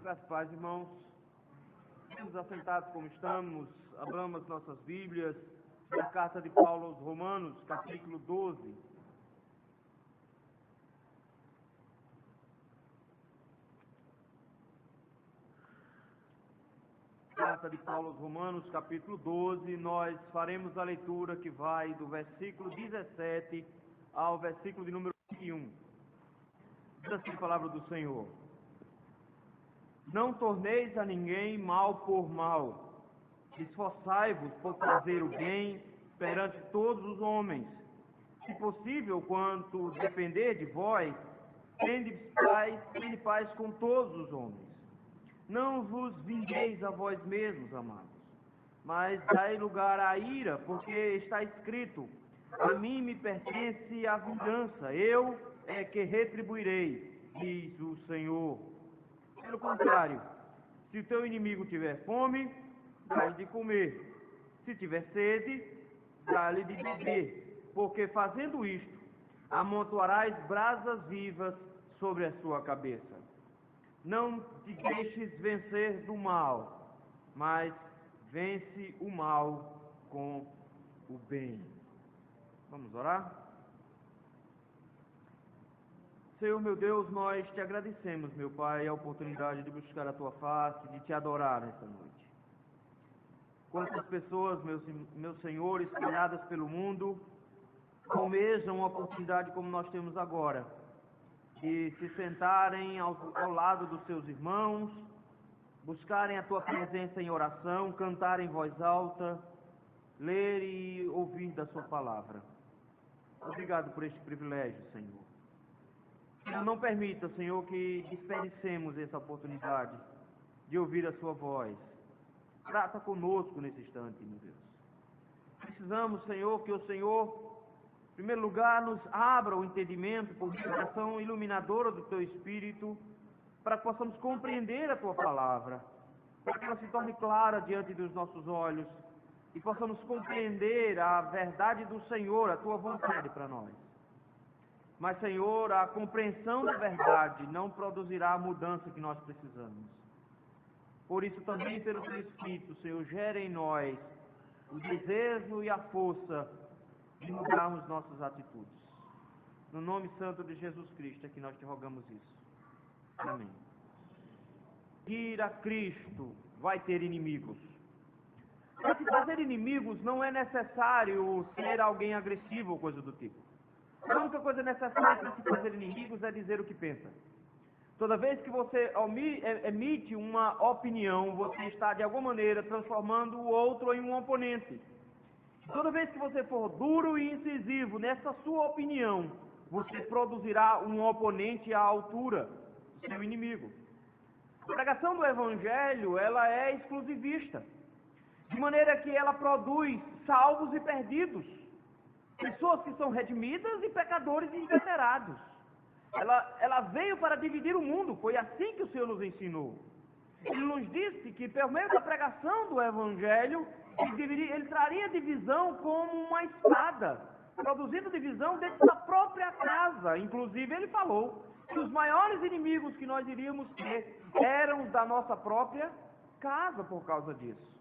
Graças a paz, irmãos. Estamos assentados como estamos, abramos as nossas Bíblias na carta de Paulo aos Romanos, capítulo 12. Carta de Paulo aos Romanos, capítulo 12, nós faremos a leitura que vai do versículo 17 ao versículo de número 21. Diz assim a palavra do Senhor: Não torneis a ninguém mal por mal, esforçai-vos por fazer o bem perante todos os homens. Se possível, quanto depender de vós, tende paz com todos os homens. Não vos vingueis a vós mesmos, amados, mas dai lugar à ira, porque está escrito: a mim me pertence a vingança, eu é que retribuirei, diz o Senhor. Pelo contrário, se o teu inimigo tiver fome, dá-lhe de comer. Se tiver sede, dá-lhe de beber, porque fazendo isto, amontoarás brasas vivas sobre a sua cabeça. Não te deixes vencer do mal, mas vence o mal com o bem. Vamos orar? Senhor, meu Deus, nós te agradecemos, meu Pai, a oportunidade de buscar a Tua face, de Te adorar nesta noite. Quantas pessoas, meu Senhor, espalhadas pelo mundo, almejam uma oportunidade como nós temos agora, de se sentarem ao lado dos seus irmãos, buscarem a Tua presença em oração, cantar em voz alta, ler e ouvir da Sua palavra. Obrigado por este privilégio, Senhor. Não permita, Senhor, que desperdicemos essa oportunidade de ouvir a Sua voz. Trata conosco nesse instante, meu Deus. Precisamos, Senhor, que o Senhor, em primeiro lugar, nos abra o entendimento por inspiração iluminadora do Teu Espírito, para que possamos compreender a Tua palavra, para que ela se torne clara diante dos nossos olhos e possamos compreender a verdade do Senhor, a Tua vontade para nós. Mas, Senhor, a compreensão da verdade não produzirá a mudança que nós precisamos. Por isso, também pelo Teu Espírito, Senhor, gera em nós o desejo e a força de mudarmos nossas atitudes. No nome santo de Jesus Cristo é que nós te rogamos isso. Amém. Ir a Cristo vai ter inimigos. Para se fazer inimigos não é necessário ser alguém agressivo ou coisa do tipo. A única coisa necessária para se fazer inimigos é dizer o que pensa. Toda vez que você emite uma opinião, você está de alguma maneira transformando o outro em um oponente. Toda vez que você for duro e incisivo nessa sua opinião, você produzirá um oponente à altura do seu inimigo. A pregação do Evangelho, ela é exclusivista, de maneira que ela produz salvos e perdidos. Pessoas que são redimidas e pecadores inveterados. Ela veio para dividir o mundo, foi assim que o Senhor nos ensinou. Ele nos disse que, por meio da pregação do Evangelho, ele traria divisão como uma espada, produzindo divisão dentro da própria casa. Inclusive, ele falou que os maiores inimigos que nós iríamos ter eram da nossa própria casa por causa disso.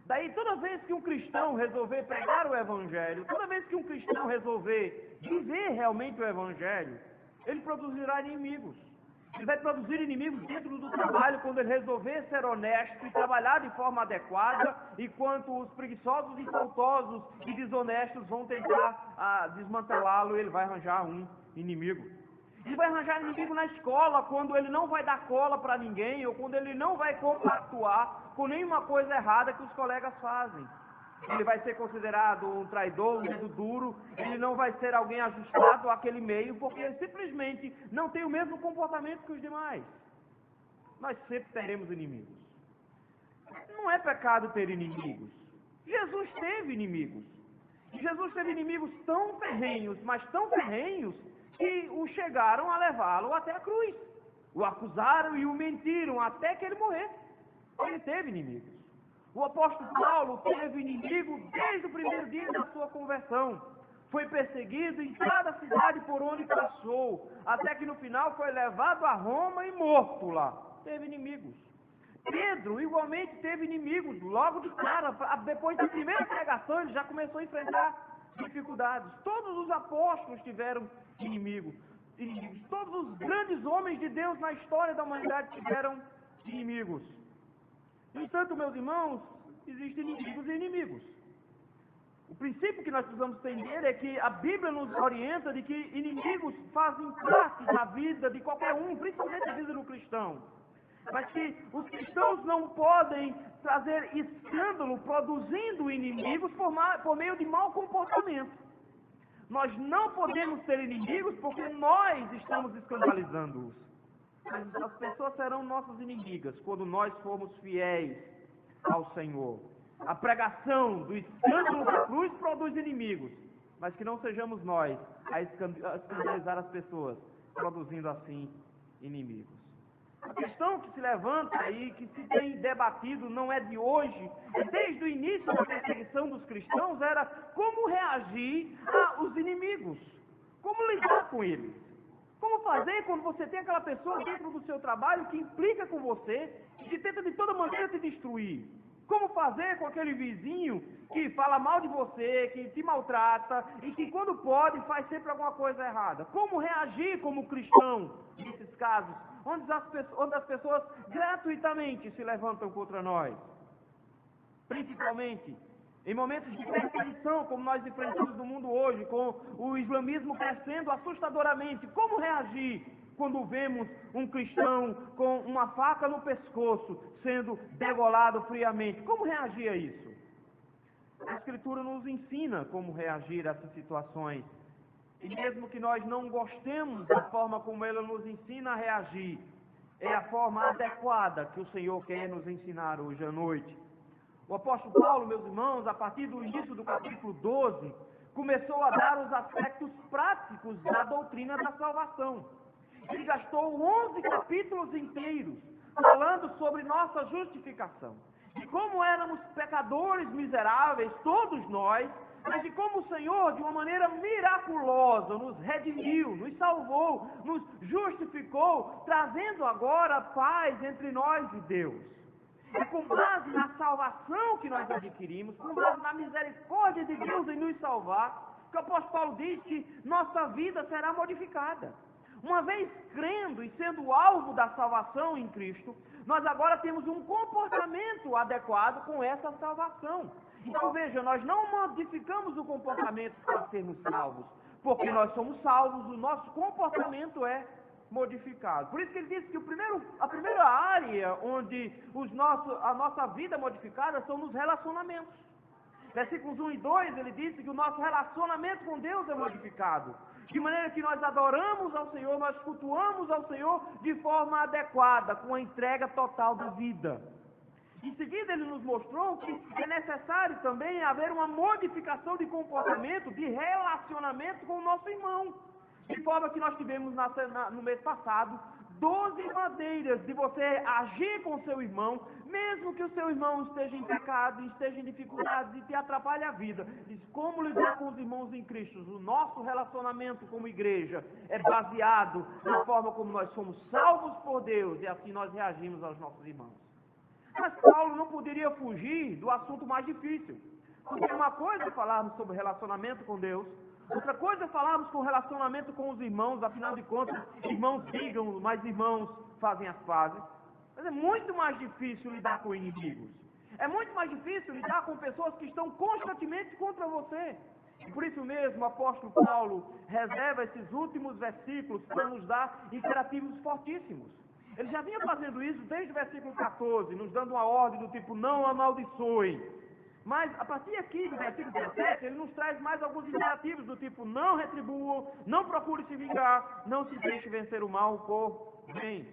Daí, toda vez que um cristão resolver pregar o Evangelho, toda vez que um cristão resolver viver realmente o Evangelho, ele produzirá inimigos. Ele vai produzir inimigos dentro do trabalho quando ele resolver ser honesto e trabalhar de forma adequada, enquanto os preguiçosos, insultosos e desonestos vão tentar desmantelá-lo, ele vai arranjar um inimigo. Ele vai arranjar inimigo na escola, quando ele não vai dar cola para ninguém, ou quando ele não vai compactuar com nenhuma coisa errada que os colegas fazem. Ele vai ser considerado um traidor, um dedo duro, ele não vai ser alguém ajustado àquele meio, porque ele simplesmente não tem o mesmo comportamento que os demais. Nós sempre teremos inimigos. Não é pecado ter inimigos. Jesus teve inimigos. E Jesus teve inimigos tão ferrenhos, mas tão ferrenhos, que o chegaram a levá-lo até a cruz. O acusaram e o mentiram até que ele morresse. Ele teve inimigos. O apóstolo Paulo teve inimigo desde o primeiro dia da sua conversão. Foi perseguido em cada cidade por onde passou, até que no final foi levado a Roma e morto lá. teve inimigos. Pedro igualmente teve inimigos. Logo de cara, depois da primeira pregação, ele já começou a enfrentar dificuldades. Todos os apóstolos tiveram inimigos. Todos os grandes homens de Deus na história da humanidade tiveram inimigos. No entanto, meus irmãos, existem inimigos e inimigos. O princípio que nós precisamos entender é que a Bíblia nos orienta de que inimigos fazem parte da vida de qualquer um, principalmente a vida do cristão. Mas que os cristãos não podem trazer escândalo produzindo inimigos por meio de mau comportamento. Nós não podemos ter inimigos porque nós estamos escandalizando-os. Mas as pessoas serão nossas inimigas quando nós formos fiéis ao Senhor. A pregação do escândalo da cruz produz inimigos, mas que não sejamos nós a escandalizar as pessoas, produzindo assim inimigos. A questão que se levanta aí, que se tem debatido, não é de hoje, desde o início da perseguição dos cristãos, era como reagir aos inimigos, como lidar com eles. Como fazer quando você tem aquela pessoa dentro do seu trabalho que implica com você e que tenta de toda maneira te destruir? Como fazer com aquele vizinho que fala mal de você, que te maltrata e que quando pode faz sempre alguma coisa errada? Como reagir como cristão nesses casos, onde as pessoas gratuitamente se levantam contra nós? Principalmente em momentos de perseguição, como nós enfrentamos no mundo hoje, com o islamismo crescendo assustadoramente. Como reagir quando vemos um cristão com uma faca no pescoço sendo degolado friamente? Como reagir a isso? A Escritura nos ensina como reagir a essas situações. E mesmo que nós não gostemos da forma como ela nos ensina a reagir, é a forma adequada que o Senhor quer nos ensinar hoje à noite. O apóstolo Paulo, meus irmãos, a partir do início do capítulo 12, começou a dar os aspectos práticos da doutrina da salvação. Ele gastou 11 capítulos inteiros falando sobre nossa justificação. De como éramos pecadores miseráveis, todos nós, mas de como o Senhor, de uma maneira miraculosa, nos redimiu, nos salvou, nos justificou, trazendo agora paz entre nós e Deus. É com base na salvação que nós adquirimos, com base na misericórdia de Deus em nos salvar, que o apóstolo Paulo diz que nossa vida será modificada. Uma vez crendo e sendo alvo da salvação em Cristo, nós agora temos um comportamento adequado com essa salvação. Então veja, nós não modificamos o comportamento para sermos salvos, porque nós somos salvos, o nosso comportamento é modificado. Por isso que ele diz que a primeira área onde a nossa vida é modificada são nos relacionamentos. Versículos 1 e 2, ele disse que o nosso relacionamento com Deus é modificado. De maneira que nós adoramos ao Senhor, nós cultuamos ao Senhor de forma adequada, com a entrega total da vida. Em seguida, ele nos mostrou que é necessário também haver uma modificação de comportamento, de relacionamento com o nosso irmão. De forma que nós tivemos no mês passado 12 maneiras de você agir com o seu irmão, mesmo que o seu irmão esteja em pecado, esteja em dificuldades e te atrapalhe a vida. Diz como lidar com os irmãos em Cristo. O nosso relacionamento como igreja é baseado na forma como nós somos salvos por Deus e assim nós reagimos aos nossos irmãos. Mas Paulo não poderia fugir do assunto mais difícil. Porque uma coisa é falarmos sobre relacionamento com Deus, outra coisa é falarmos com relacionamento com os irmãos, afinal de contas, irmãos brigam, mas irmãos fazem as pazes. Mas é muito mais difícil lidar com inimigos. É muito mais difícil lidar com pessoas que estão constantemente contra você. E por isso mesmo, o apóstolo Paulo reserva esses últimos versículos para nos dar imperativos fortíssimos. Ele já vinha fazendo isso desde o versículo 14, nos dando uma ordem do tipo, não amaldiçoem. Mas, a partir aqui do versículo 17, ele nos traz mais alguns imperativos do tipo, não retribuam, não procure se vingar, não se deixe vencer o mal por bem.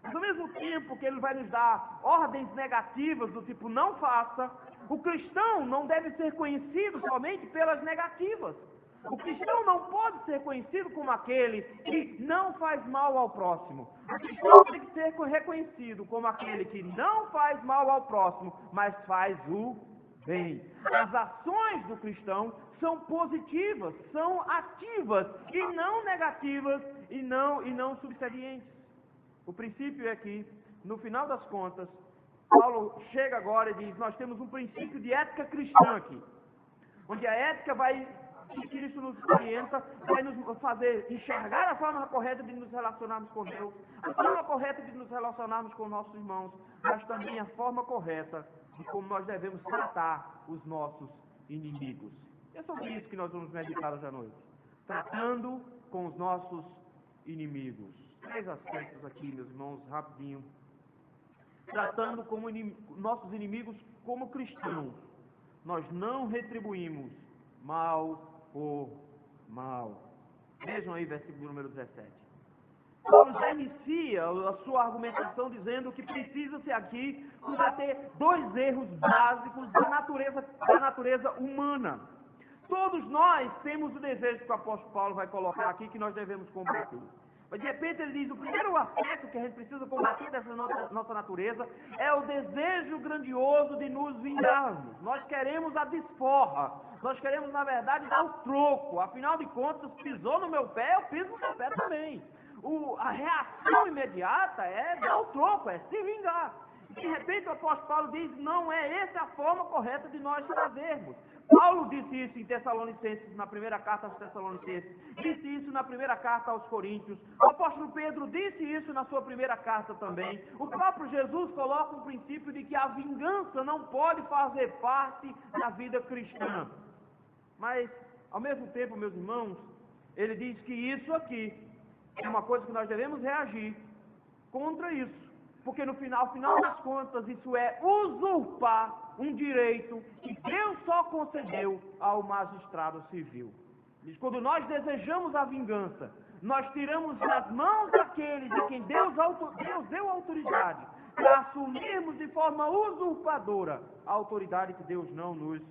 Mas, ao mesmo tempo que ele vai nos dar ordens negativas do tipo, não faça, o cristão não deve ser conhecido somente pelas negativas. O cristão não pode ser conhecido como aquele que não faz mal ao próximo. O cristão tem que ser reconhecido como aquele que não faz mal ao próximo, mas faz o bem. As ações do cristão são positivas, são ativas e não negativas e não subservientes. O princípio é que no final das contas, Paulo chega agora e diz, nós temos um princípio de ética cristã aqui, onde a ética vai, que Cristo nos orienta, vai nos fazer enxergar a forma correta de nos relacionarmos com Deus, a forma correta de nos relacionarmos com nossos irmãos, mas também a forma correta de como nós devemos tratar os nossos inimigos. É sobre isso que nós vamos meditar hoje à noite. Tratando com os nossos inimigos. 3 aspectos aqui, meus irmãos, rapidinho. Tratando como nossos inimigos como cristãos. Nós não retribuímos mal por mal. Vejam aí versículo número 17. Paulo já inicia a sua argumentação dizendo que precisa-se aqui combater 2 erros básicos da natureza humana. Todos nós temos o desejo que o apóstolo Paulo vai colocar aqui, que nós devemos combater. Mas de repente ele diz, o primeiro aspecto que a gente precisa combater dessa nossa natureza é o desejo grandioso de nos vingarmos. Nós queremos a desforra. Nós queremos, na verdade, dar o troco. Afinal de contas, pisou no meu pé, eu piso no seu pé também. A reação imediata é dar o troco, é se vingar. De repente o apóstolo Paulo diz, não é essa a forma correta de nós fazermos. Paulo disse isso em Tessalonicenses, na primeira carta aos Tessalonicenses, disse isso na primeira carta aos Coríntios, o apóstolo Pedro disse isso na sua primeira carta também, o próprio Jesus coloca um princípio de que a vingança não pode fazer parte da vida cristã. Mas, ao mesmo tempo, meus irmãos, ele diz que isso aqui é uma coisa que nós devemos reagir contra isso. Porque no final das contas, isso é usurpar um direito que Deus só concedeu ao magistrado civil. Diz, quando nós desejamos a vingança, nós tiramos das mãos daqueles a quem Deus deu autoridade para assumirmos de forma usurpadora a autoridade que Deus não nos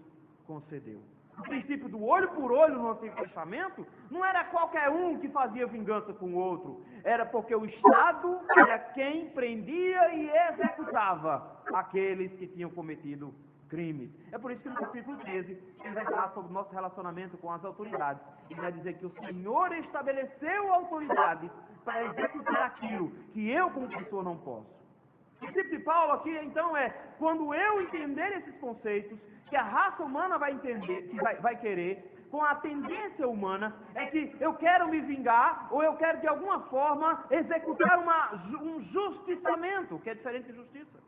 concedeu. O princípio do olho por olho no Antigo Testamento não era qualquer um que fazia vingança com o outro. Era porque o Estado era quem prendia e executava aqueles que tinham cometido crimes. É por isso que no capítulo 13, ele vai falar sobre o nosso relacionamento com as autoridades. Ele vai dizer que o Senhor estabeleceu a autoridade para executar aquilo que eu, como pessoa, não posso. O princípio de Paulo aqui, então, é quando eu entender esses conceitos, que a raça humana vai entender, que vai querer, com a tendência humana, é que eu quero me vingar, ou eu quero de alguma forma executar um justiçamento, que é diferente de justiça.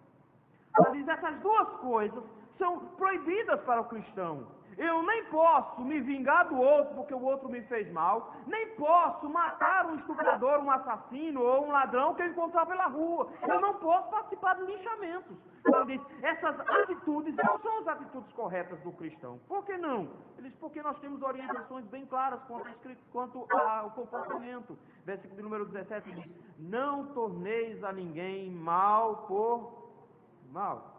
Ela diz, essas 2 coisas são proibidas para o cristão. Eu nem posso me vingar do outro porque o outro me fez mal, nem posso matar um estuprador, um assassino ou um ladrão que eu encontrar pela rua. Eu não posso participar de linchamentos. Ela diz, essas atitudes não são as atitudes corretas do cristão. Por que não? Ele diz, porque nós temos orientações bem claras quanto ao comportamento. Versículo número 17 diz, não torneis a ninguém mal por mal.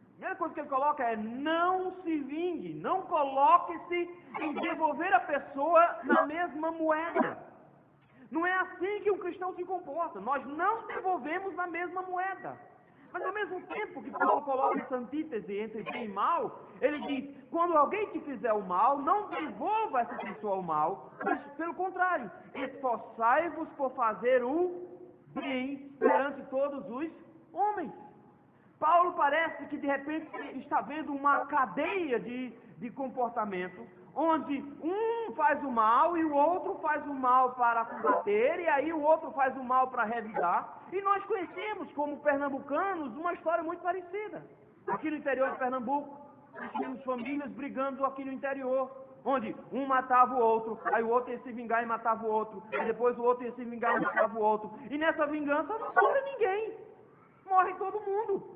A primeira coisa que ele coloca é, não se vingue, não coloque-se em devolver a pessoa na mesma moeda. Não é assim que um cristão se comporta, nós não devolvemos na mesma moeda. Mas ao mesmo tempo que Paulo coloca essa antítese entre bem e mal, ele diz, quando alguém te fizer o mal, não devolva essa pessoa o mal, mas pelo contrário, esforçai-vos por fazer o bem perante todos os homens. Paulo parece que de repente está vendo uma cadeia de comportamento, onde um faz o mal e o outro faz o mal para combater, e aí o outro faz o mal para revidar. E nós conhecemos, como pernambucanos, uma história muito parecida. Aqui no interior de Pernambuco, nós tínhamos famílias brigando aqui no interior, onde um matava o outro, aí o outro ia se vingar e matava o outro, aí depois o outro ia se vingar e matava o outro. E nessa vingança não sobra ninguém, morre todo mundo.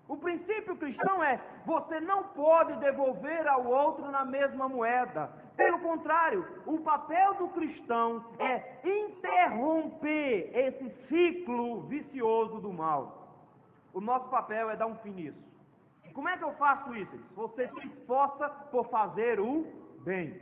O princípio cristão é, você não pode devolver ao outro na mesma moeda. Pelo contrário, o papel do cristão é interromper esse ciclo vicioso do mal. O nosso papel é dar um fim nisso. E como é que eu faço isso? Você se esforça por fazer o bem.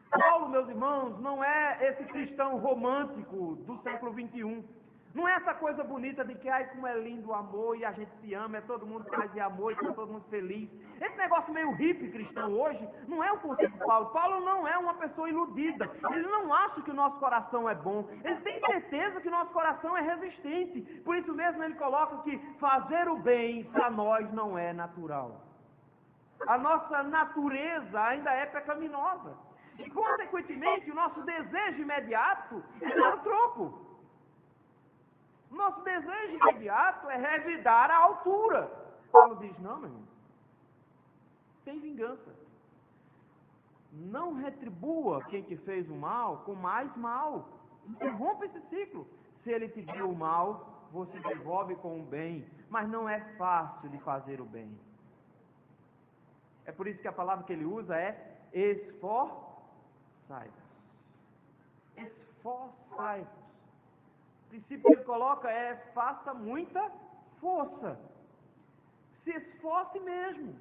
Paulo, meus irmãos, não é esse cristão romântico do século XXI. Não é essa coisa bonita de que, ai, como é lindo o amor e a gente se ama, é todo mundo faz de amor e está todo mundo feliz. Esse negócio meio hippie cristão hoje não é o conceito de Paulo. Paulo não é uma pessoa iludida. Ele não acha que o nosso coração é bom. Ele tem certeza que o nosso coração é resistente. Por isso mesmo ele coloca que fazer o bem para nós não é natural. A nossa natureza ainda é pecaminosa. E, consequentemente, o nosso desejo imediato é dar o troco. Nosso desejo imediato é revidar a altura. Paulo diz, não, meu irmão, tem vingança. Não retribua quem te fez o mal com mais mal. Interrompa esse ciclo. Se ele te deu o mal, você devolve com o bem. Mas não é fácil de fazer o bem. É por isso que a palavra que ele usa é esforçai-vos. Esforçai-vos. O princípio que ele coloca é faça muita força. Se esforce mesmo.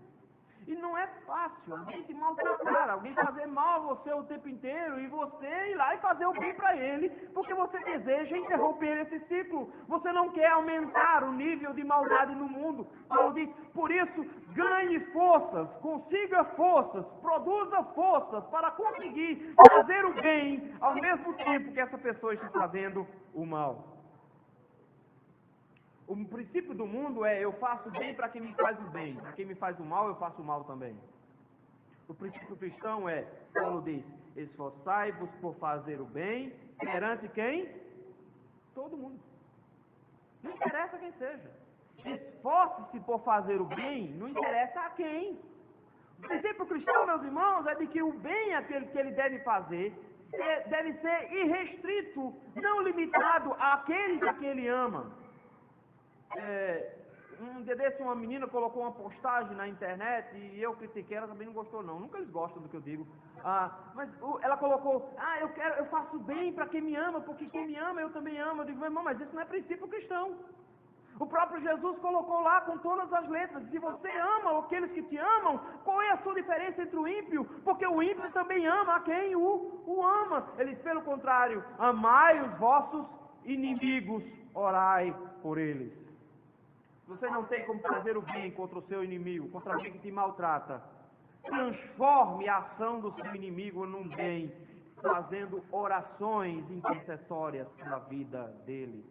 E não é fácil alguém te maltratar, alguém fazer mal a você o tempo inteiro e você ir lá e fazer o bem para ele, porque você deseja interromper esse ciclo. Você não quer aumentar o nível de maldade no mundo. Paulo diz, por isso, ganhe forças, consiga forças, produza forças para conseguir fazer o bem ao mesmo tempo que essa pessoa está fazendo o mal. O princípio do mundo é, eu faço bem para quem me faz o bem. Para quem me faz o mal, eu faço o mal também. O princípio cristão é, Paulo diz, esforçai-vos por fazer o bem perante quem? Todo mundo. Não interessa quem seja. Esforce-se por fazer o bem, não interessa a quem. O princípio cristão, meus irmãos, é de que o bem aquele que ele deve fazer deve ser irrestrito, não limitado àqueles a quem ele ama. Um dia desse uma menina colocou uma postagem na internet e eu critiquei, ela também não gostou não, nunca eles gostam do que eu digo, mas ela colocou, eu faço bem para quem me ama, porque quem me ama eu também amo. Eu digo, irmão, mas isso não é princípio cristão. O próprio Jesus colocou lá com todas as letras, se você ama aqueles que te amam, qual é a sua diferença entre o ímpio? Porque o ímpio também ama a quem o ama. Ele diz, pelo contrário, amai os vossos inimigos, orai por eles. Você não tem como fazer o bem contra o seu inimigo, contra alguém que te maltrata. Transforme a ação do seu inimigo num bem, fazendo orações intercessórias pela vida dele.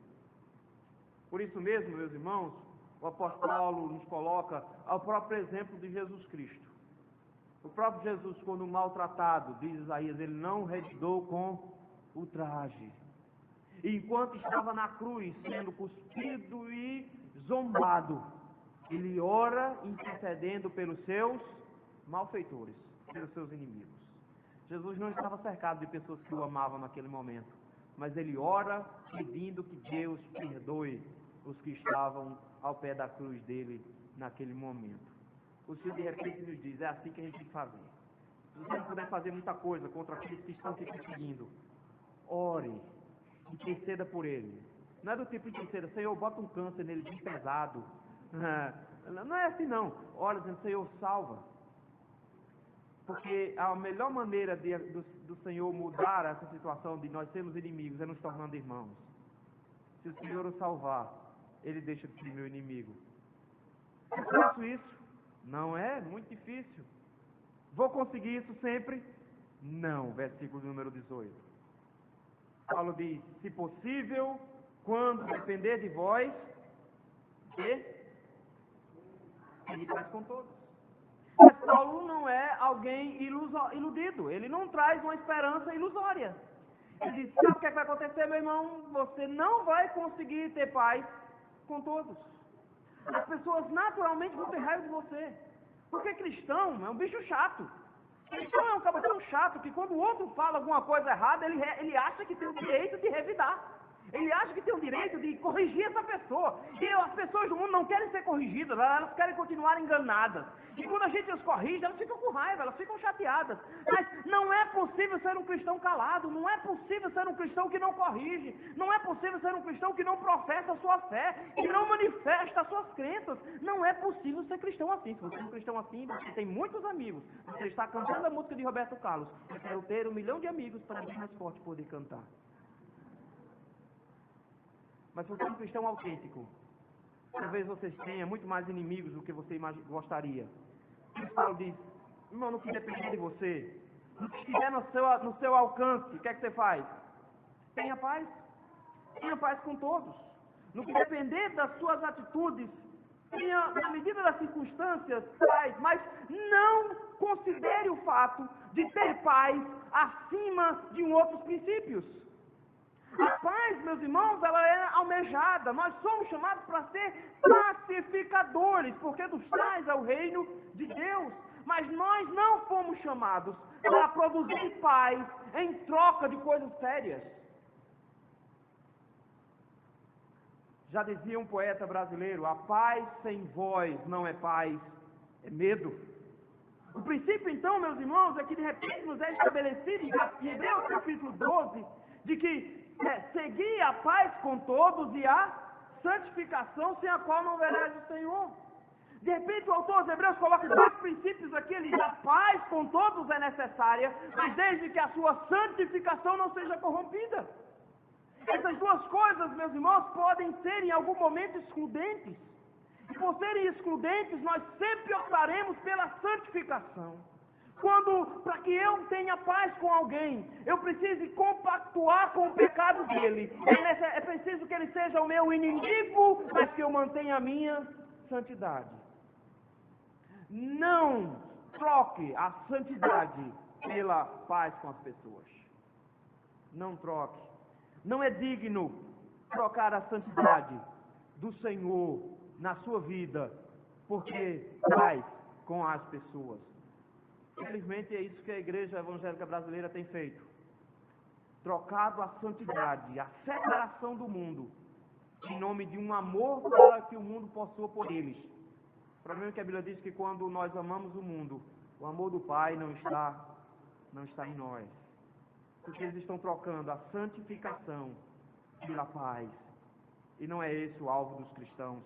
Por isso mesmo, meus irmãos, o apóstolo Paulo nos coloca ao próprio exemplo de Jesus Cristo. O próprio Jesus, quando maltratado, diz Isaías, ele não revidou com ultraje. Enquanto estava na cruz, sendo cuspido e zombado, ele ora intercedendo pelos seus malfeitores, pelos seus inimigos. Jesus não estava cercado de pessoas que o amavam naquele momento, mas ele ora pedindo que Deus perdoe os que estavam ao pé da cruz dele naquele momento. O Senhor de repente nos diz, é assim que a gente tem que fazer. Se você não puder fazer muita coisa contra aqueles que estão te perseguindo, ore, interceda por ele. Não é do tipo de interceda, Senhor, bota um câncer nele bem pesado. Não é assim não. Ora, dizendo, Senhor, salva. Porque a melhor maneira do Senhor mudar essa situação de nós sermos inimigos é nos tornando irmãos. Se o Senhor o salvar, ele deixa de ser meu inimigo. Eu faço isso? Não é? Muito difícil. Vou conseguir isso sempre? Não. Versículo número 18. Paulo diz, se possível, quando depender de vós, ele faz com todos. Mas Paulo não é alguém iludido. Ele não traz uma esperança ilusória. Ele diz, sabe o que vai acontecer, meu irmão? Você não vai conseguir ter paz com todos. As pessoas naturalmente vão ter raiva de você. Porque cristão é um bicho chato. Cristão é um cara tão chato que quando o outro fala alguma coisa errada, ele acha que tem o direito de revidar. Ele acha que tem o direito de corrigir essa pessoa. E as pessoas do mundo não querem ser corrigidas, elas querem continuar enganadas. E quando a gente as corrige, elas ficam com raiva, elas ficam chateadas. Mas não é possível ser um cristão calado, não é possível ser um cristão que não corrige, não é possível ser um cristão que não professa a sua fé, que não manifesta as suas crenças. Não é possível ser cristão assim. Se você é um cristão assim, você tem muitos amigos. Você está cantando a música de Roberto Carlos. Eu quero ter 1 milhão de amigos para bem mais forte poder cantar. Mas se você é um cristão autêntico, talvez você tenha muito mais inimigos do que você gostaria. Paulo diz, irmão, no que depender de você, no que estiver no seu alcance, o que é que você faz? Tenha paz. Tenha paz com todos. No que depender das suas atitudes, tenha, na medida das circunstâncias, paz. Mas não considere o fato de ter paz acima de outros princípios. A paz, meus irmãos, ela é almejada. Nós somos chamados para ser pacificadores, porque dos tais é o reino de Deus. Mas nós não fomos chamados para produzir paz em troca de coisas sérias. Já dizia um poeta brasileiro, a paz sem voz não é paz, é medo. O princípio, então, meus irmãos, é que de repente nos é estabelecido em Hebreus capítulo 12, de que seguir a paz com todos e a santificação, sem a qual não verás o Senhor. De repente o autor dos Hebreus coloca dois princípios aqui, ele diz, a paz com todos é necessária, mas desde que a sua santificação não seja corrompida. Essas duas coisas, meus irmãos, podem ser em algum momento excludentes. E por serem excludentes, nós sempre optaremos pela santificação. Para que eu tenha paz com alguém, eu preciso compactuar com o pecado dele. É preciso que ele seja o meu inimigo, mas que eu mantenha a minha santidade. Não troque a santidade pela paz com as pessoas. Não troque. Não é digno trocar a santidade do Senhor na sua vida, porque paz com as pessoas. Infelizmente é isso que a Igreja Evangélica Brasileira tem feito. Trocado a santidade, a separação do mundo, em nome de um amor para que o mundo possua por eles. O problema é que a Bíblia diz que quando nós amamos o mundo, o amor do Pai não está em nós. Porque eles estão trocando a santificação pela paz. E não é esse o alvo dos cristãos.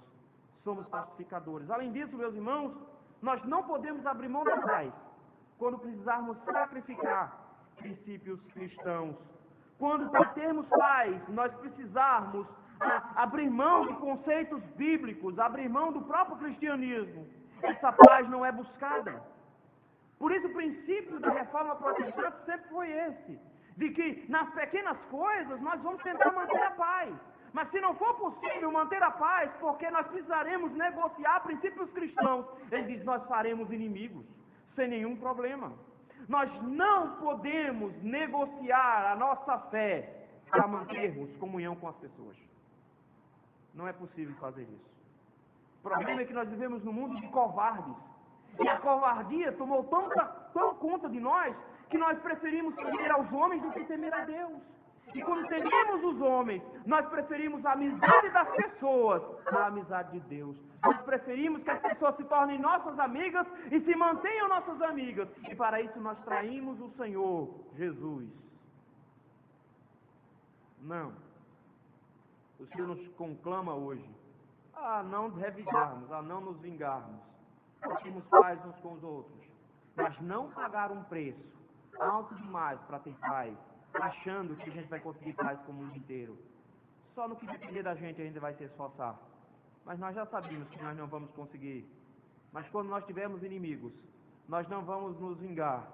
Somos pacificadores. Além disso, meus irmãos, nós não podemos abrir mão da paz quando precisarmos sacrificar princípios cristãos. Quando para termos paz, nós precisarmos abrir mão de conceitos bíblicos, abrir mão do próprio cristianismo. Essa paz não é buscada. Por isso o princípio da reforma protestante sempre foi esse, de que nas pequenas coisas nós vamos tentar manter a paz. Mas se não for possível manter a paz, porque nós precisaremos negociar princípios cristãos, ele diz, nós faremos inimigos, sem nenhum problema. Nós não podemos negociar a nossa fé para mantermos comunhão com as pessoas. Não é possível fazer isso. O problema é que nós vivemos num mundo de covardes. E a covardia tomou tão conta de nós, que nós preferimos temer aos homens do que temer a Deus. E quando tememos os homens, nós preferimos a amizade das pessoas à amizade de Deus. Nós preferimos que as pessoas se tornem nossas amigas e se mantenham nossas amigas. E para isso nós traímos o Senhor Jesus. Não. O Senhor nos conclama hoje a não revidarmos, a não nos vingarmos. Nós temos paz uns com os outros, mas não pagar um preço alto demais para ter paz, achando que a gente vai conseguir paz com o mundo inteiro. Só no que depender da gente a gente vai se esforçar. Mas nós já sabemos que nós não vamos conseguir. Mas quando nós tivermos inimigos, nós não vamos nos vingar,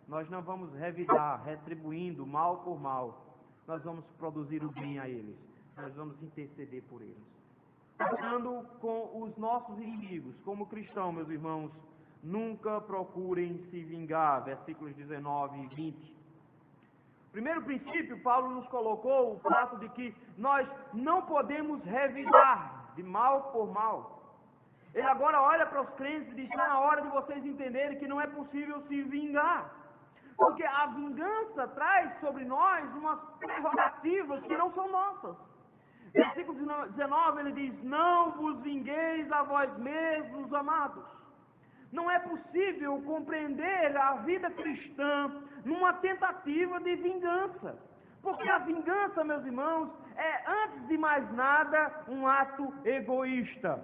nós não vamos revidar, retribuindo mal por mal. Nós vamos produzir o bem a eles, nós vamos interceder por eles. Tratando com os nossos inimigos, como cristãos, meus irmãos, nunca procurem se vingar, versículos 19 e 20. Primeiro princípio, Paulo nos colocou o fato de que nós não podemos revidar de mal por mal. Ele agora olha para os crentes e diz, está na hora de vocês entenderem que não é possível se vingar. Porque a vingança traz sobre nós umas prerrogativas que não são nossas. Versículo 19, ele diz, não vos vingueis a vós mesmos, amados. Não é possível compreender a vida cristã numa tentativa de vingança. Porque a vingança, meus irmãos, é, antes de mais nada, um ato egoísta.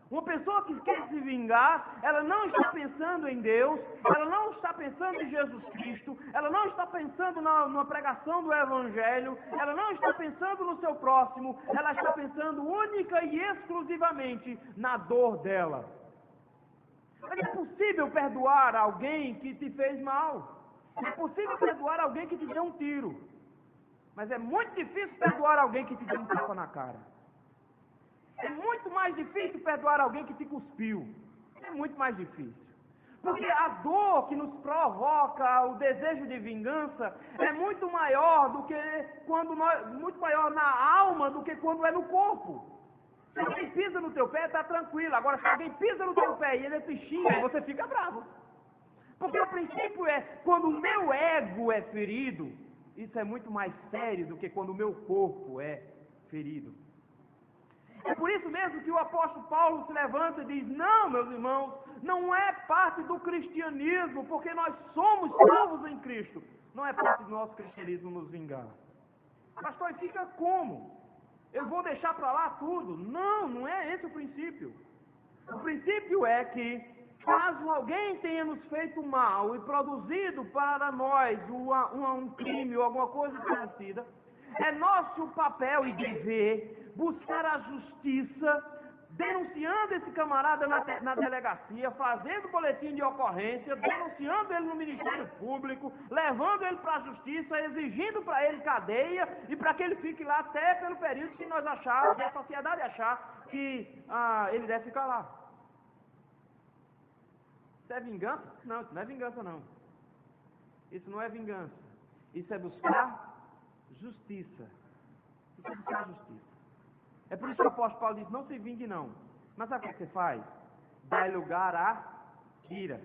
Uma pessoa que quer se vingar, ela não está pensando em Deus, ela não está pensando em Jesus Cristo, ela não está pensando na pregação do Evangelho, ela não está pensando no seu próximo, ela está pensando única e exclusivamente na dor dela. Mas é possível perdoar alguém que te fez mal. É possível perdoar alguém que te deu um tiro. Mas é muito difícil perdoar alguém que te deu um tapa na cara. É muito mais difícil perdoar alguém que te cuspiu. É muito mais difícil. Porque a dor que nos provoca o desejo de vingança é muito maior do que muito maior na alma do que quando é no corpo. Se alguém pisa no teu pé, está tranquilo. Agora, se alguém pisa no teu pé e ele te xinga, você fica bravo. Porque o princípio é, quando o meu ego é ferido, isso é muito mais sério do que quando o meu corpo é ferido. É por isso mesmo que o apóstolo Paulo se levanta e diz, não, meus irmãos, não é parte do cristianismo, porque nós somos salvos em Cristo. Não é parte do nosso cristianismo nos vingar. Pastor, e fica como? Eu vou deixar para lá tudo? Não, não é esse o princípio. O princípio é que, caso alguém tenha nos feito mal e produzido para nós um crime ou alguma coisa parecida, é nosso papel e dever buscar a justiça, denunciando esse camarada na delegacia, fazendo boletim de ocorrência, denunciando ele no Ministério Público, levando ele para a justiça, exigindo para ele cadeia e para que ele fique lá até pelo período que nós acharmos, que a sociedade achar que ele deve ficar lá. Isso é vingança? Não, isso não é vingança não. Isso não é vingança. Isso é buscar justiça. Isso é buscar justiça. É por isso que o apóstolo Paulo diz, não se vingue não. Mas sabe o que você faz? Dá lugar à ira.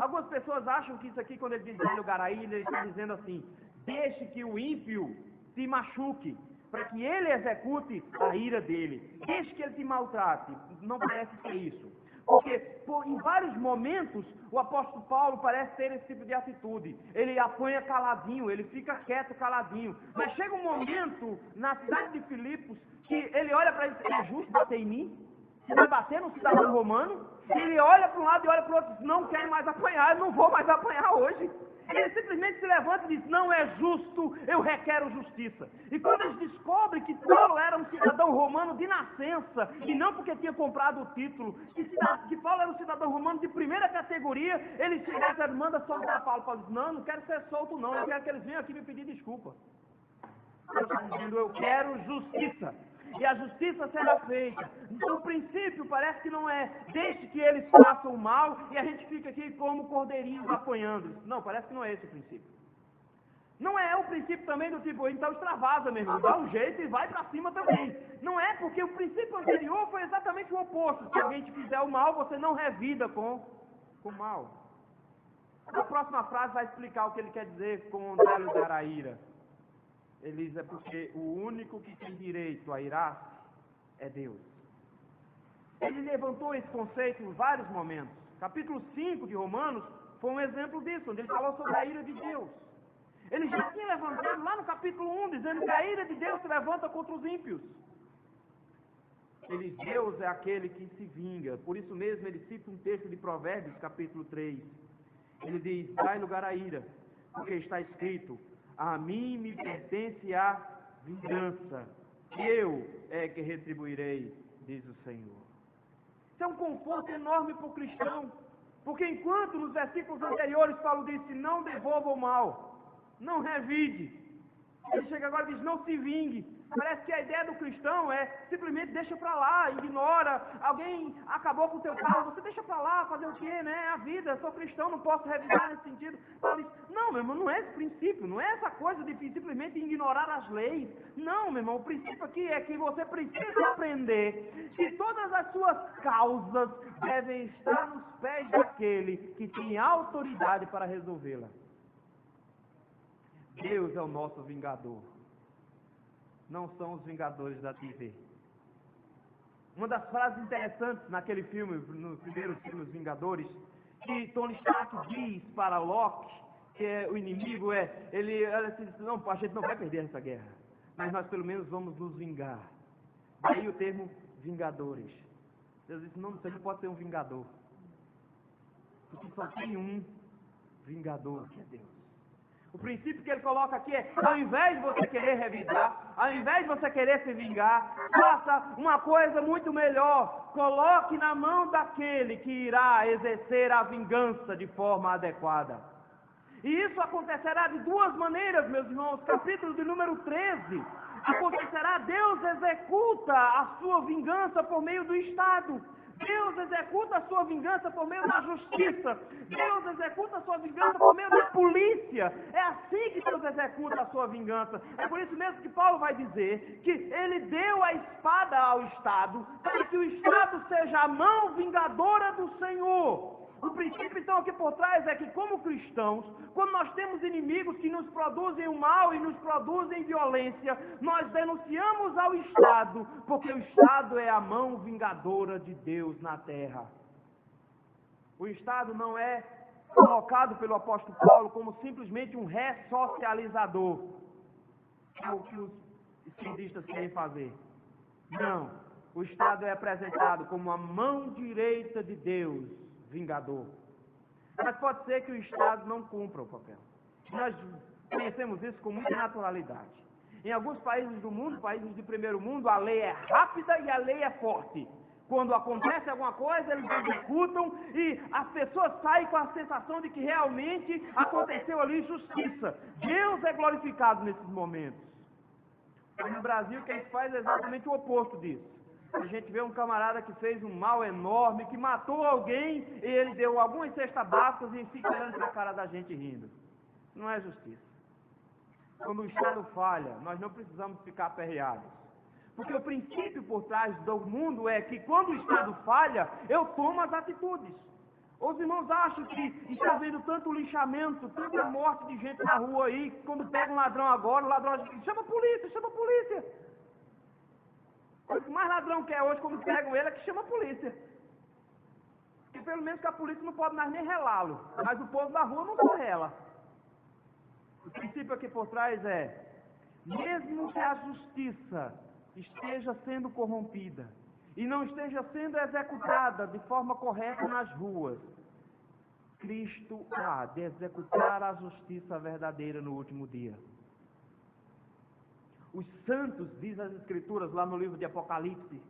Algumas pessoas acham que isso aqui, quando ele diz dá lugar à ira, ele está dizendo assim, deixe que o ímpio te machuque, para que ele execute a ira dele. Deixe que ele te maltrate. Não parece ser isso. Porque em vários momentos o apóstolo Paulo parece ter esse tipo de atitude. Ele apanha caladinho, ele fica quieto caladinho. Mas chega um momento na cidade de Filipos que ele olha para ele e diz, é justo bater em mim? Você vai bater no cidadão romano? Ele olha para um lado e olha para o outro e diz, não quero mais apanhar, eu não vou mais apanhar hoje. Ele simplesmente se levanta e diz, não é justo, eu requero justiça. E quando eles descobrem que Paulo era um cidadão romano de nascença, e não porque tinha comprado o título, que Paulo era um cidadão romano de primeira categoria, ele chega e manda soltar Paulo. Paulo diz, não quero ser solto não, eu quero que eles venham aqui me pedir desculpa. Ele está dizendo, eu quero justiça. E a justiça será feita. Então o princípio parece que não é deixe que eles façam o mal e a gente fica aqui como cordeirinhos apanhando. Não, parece que não é esse o princípio. Não é o princípio também do tipo, então extravasa mesmo, dá um jeito e vai para cima também. Não é, porque o princípio anterior foi exatamente o oposto. Se alguém te fizer o mal, você não revida com o mal. A próxima frase vai explicar o que ele quer dizer com dar lugar à ira. Ele diz, é porque o único que tem direito a irar é Deus. Ele levantou esse conceito em vários momentos. Capítulo 5 de Romanos foi um exemplo disso, onde ele falou sobre a ira de Deus. Ele já tinha levantado lá no capítulo 1, dizendo que a ira de Deus se levanta contra os ímpios. Ele diz, Deus é aquele que se vinga. Por isso mesmo ele cita um texto de Provérbios, capítulo 3. Ele diz, dai lugar à ira, porque está escrito, a mim me pertence a vingança, eu é que retribuirei, diz o Senhor. Isso é um conforto enorme para o cristão, porque enquanto nos versículos anteriores Paulo disse, não devolva o mal, não revide, ele chega agora e diz, não se vingue. Parece que a ideia do cristão é simplesmente deixa para lá, ignora, alguém acabou com o teu carro, você deixa para lá, fazer o quê, né? É a vida, eu sou cristão, não posso revidar nesse sentido. Paulo diz, não, meu irmão, não é esse princípio, não é essa coisa de simplesmente ignorar as leis. Não, meu irmão, o princípio aqui é que você precisa aprender que todas as suas causas devem estar nos pés daquele que tem autoridade para resolvê-la. Deus é o nosso vingador. Não são os vingadores da TV. Uma das frases interessantes naquele filme, no primeiro filme, Os Vingadores, que Tony Stark diz para Loki, que é o inimigo, ele diz, não, a gente não vai perder essa guerra, mas nós pelo menos vamos nos vingar. Daí o termo vingadores. Deus disse, não, você não pode ser um vingador. Porque só tem um vingador, que é Deus. O princípio que ele coloca aqui é, ao invés de você querer revidar, ao invés de você querer se vingar, faça uma coisa muito melhor. Coloque na mão daquele que irá exercer a vingança de forma adequada. E isso acontecerá de duas maneiras, meus irmãos. Capítulo de número 13. Acontecerá, Deus executa a sua vingança por meio do Estado. Deus executa a sua vingança por meio da justiça. Deus executa a sua vingança por meio da polícia. É assim que Deus executa a sua vingança. É por isso mesmo que Paulo vai dizer que ele deu a espada ao Estado para que o Estado seja a mão vingadora do Senhor. O princípio, então, aqui por trás é que, como cristãos, quando nós temos inimigos que nos produzem o mal e nos produzem violência, nós denunciamos ao Estado, porque o Estado é a mão vingadora de Deus na terra. O Estado não é colocado pelo apóstolo Paulo como simplesmente um ressocializador, que é o que os esquerdistas querem fazer. Não. O Estado é apresentado como a mão direita de Deus, vingador. Mas pode ser que o Estado não cumpra o papel. Nós conhecemos isso com muita naturalidade. Em alguns países do mundo, países de primeiro mundo, a lei é rápida e a lei é forte. Quando acontece alguma coisa, eles executam e as pessoas saem com a sensação de que realmente aconteceu ali justiça. Deus é glorificado nesses momentos. Mas no Brasil, quem faz é exatamente o oposto disso. A gente vê um camarada que fez um mal enorme, que matou alguém, e ele deu algumas cestas básicas e fica olhando para a cara da gente rindo. Não é justiça. Quando o Estado falha, nós não precisamos ficar aperreados. Porque o princípio por trás do mundo é que quando o Estado falha, eu tomo as atitudes. Os irmãos acham que está havendo tanto lixamento, tanta morte de gente na rua aí, quando pega um ladrão agora, o ladrão diz, chama a polícia, chama a polícia. O mais ladrão que é hoje, quando pegam ele, é que chama a polícia. Porque pelo menos que a polícia não pode mais nem relá-lo. Mas o povo da rua não só rela. O princípio aqui por trás é, mesmo que a justiça esteja sendo corrompida e não esteja sendo executada de forma correta nas ruas, Cristo há de executar a justiça verdadeira no último dia. Os santos, diz as Escrituras lá no livro de Apocalipse,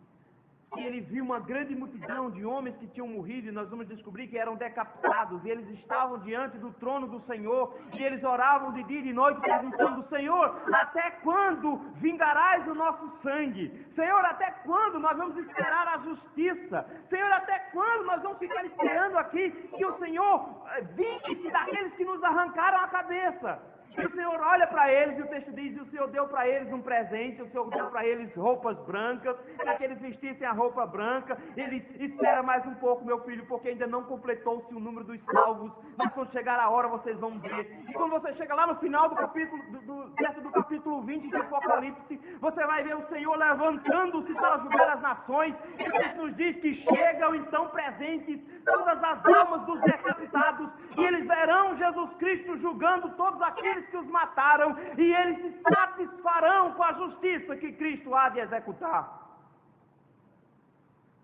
que ele viu uma grande multidão de homens que tinham morrido, e nós vamos descobrir que eram decapitados, e eles estavam diante do trono do Senhor, e eles oravam de dia e de noite, perguntando, Senhor, até quando vingarás o nosso sangue? Senhor, até quando nós vamos esperar a justiça? Senhor, até quando nós vamos ficar esperando aqui que o Senhor vingue-se daqueles que nos arrancaram a cabeça? E o Senhor olha para eles, e o texto diz, e o Senhor deu para eles um presente, o Senhor deu para eles roupas brancas, para que eles vestissem a roupa branca. Ele espera mais um pouco, meu filho, porque ainda não completou-se o número dos salvos, mas quando chegar a hora vocês vão ver. E quando você chega lá no final do capítulo, do capítulo 20 de Apocalipse, você vai ver o Senhor levantando-se para julgar as nações, e ele nos diz que chegam então presentes todas as almas dos decapitados, e eles verão Jesus Cristo julgando todos aqueles que os mataram, e eles se satisfarão com a justiça que Cristo há de executar.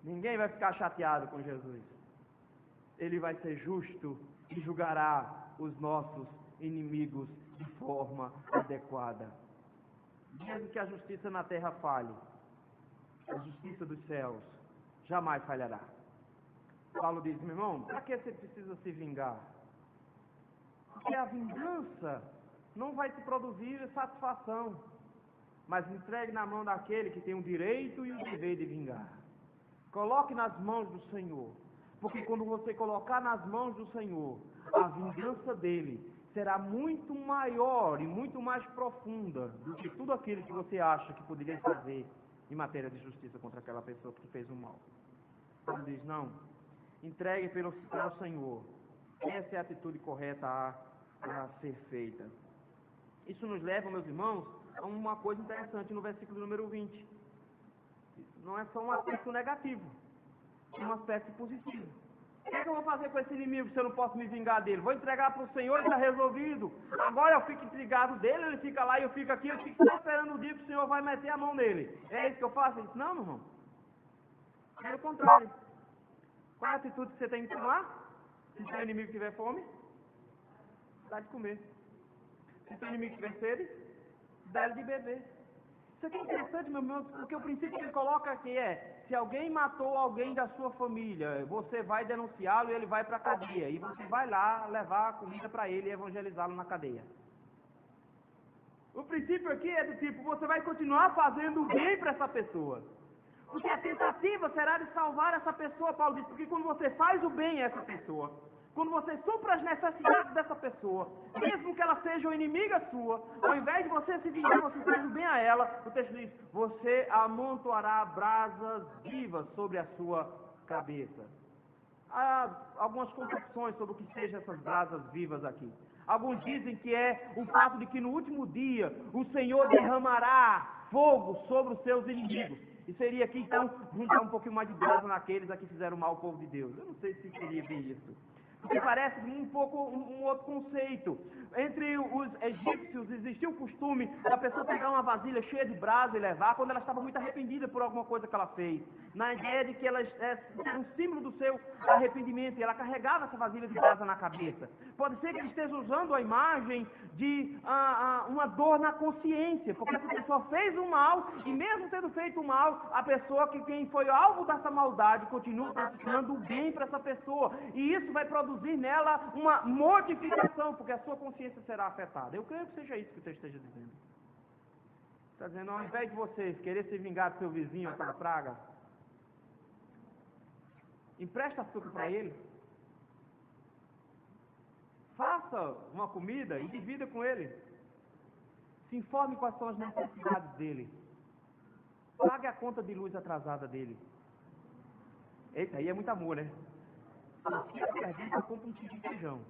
Ninguém vai ficar chateado com Jesus. Ele vai ser justo e julgará os nossos inimigos de forma adequada. Mesmo que a justiça na terra falhe, a justiça dos céus jamais falhará. Paulo diz, meu irmão, para que você precisa se vingar? Porque a vingança não vai te produzir satisfação, mas entregue na mão daquele que tem o direito e o dever de vingar. Coloque nas mãos do Senhor, porque quando você colocar nas mãos do Senhor, a vingança dele será muito maior e muito mais profunda do que tudo aquilo que você acha que poderia fazer em matéria de justiça contra aquela pessoa que fez o mal. Ele diz, não, entregue pelo Senhor. Essa é a atitude correta a ser feita. Isso nos leva, meus irmãos, a uma coisa interessante no versículo número 20. Não é só um aspecto negativo, é um aspecto positivo. O que eu vou fazer com esse inimigo se eu não posso me vingar dele? Vou entregar para o Senhor e está resolvido. Agora eu fico intrigado dele, ele fica lá e eu fico aqui, eu fico só esperando o dia que o Senhor vai meter a mão nele. É isso que eu faço? Ele disse, não, meu irmão. Pelo contrário. Qual é a atitude que você tem que tomar? Se seu inimigo tiver fome, dá de comer. Se seu inimigo tiver sede, dá de beber. Isso aqui é interessante, meu irmão, porque o princípio que ele coloca aqui é: se alguém matou alguém da sua família, você vai denunciá-lo e ele vai para a cadeia. E você vai lá levar a comida para ele e evangelizá-lo na cadeia. O princípio aqui é do tipo: você vai continuar fazendo o bem para essa pessoa. Porque a tentativa será de salvar essa pessoa, Paulo diz, porque quando você faz o bem a essa pessoa, quando você supra as necessidades dessa pessoa, mesmo que ela seja uma inimiga sua, ao invés de você se vingar, você faz o bem a ela, o texto diz: você amontoará brasas vivas sobre a sua cabeça. Há algumas concepções sobre o que sejam essas brasas vivas aqui. Alguns dizem que é o fato de que no último dia o Senhor derramará fogo sobre os seus inimigos. E seria aqui, então, juntar um pouquinho mais de brasa naqueles a que fizeram mal ao povo de Deus. Eu não sei se seria bem isso. Porque parece um pouco um outro conceito. Entre os egípcios existia o costume da pessoa pegar uma vasilha cheia de brasa e levar quando ela estava muito arrependida por alguma coisa que ela fez. Na ideia de que ela era um símbolo do seu arrependimento, e ela carregava essa vasilha de brasa na cabeça. Pode ser que ele esteja usando a imagem de uma dor na consciência, porque essa pessoa fez o mal, e mesmo tendo feito o mal, a pessoa quem foi alvo dessa maldade continua praticando o bem para essa pessoa. E isso vai produzir nela uma mortificação, porque a sua consciência será afetada. Eu creio que seja isso que o texto esteja dizendo. Está dizendo: ao invés de você querer se vingar do seu vizinho, aquela praga, empresta açúcar para ele, faça uma comida e divida com ele, se informe quais são as necessidades dele, pague a conta de luz atrasada dele. Eita, aí é muito amor, né? Se você perder, compra um tipo de feijão.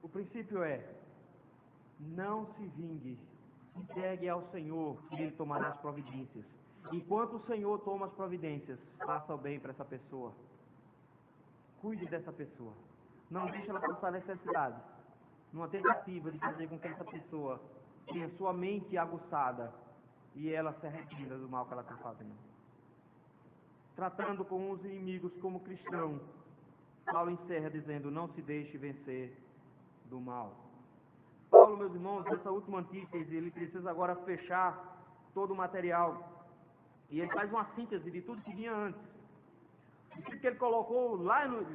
O princípio é: não se vingue, entregue ao Senhor, que Ele tomará as providências. Enquanto o Senhor toma as providências, faça o bem para essa pessoa. Cuide dessa pessoa. Não deixe ela passar necessidade, numa tentativa de fazer com que essa pessoa tenha sua mente aguçada e ela se arrependa do mal que ela está fazendo. Tratando com os inimigos como cristão, Paulo encerra dizendo: não se deixe vencer do mal. Paulo, meus irmãos, nessa última antítese, ele precisa agora fechar todo o material. E ele faz uma síntese de tudo que vinha antes. O que ele colocou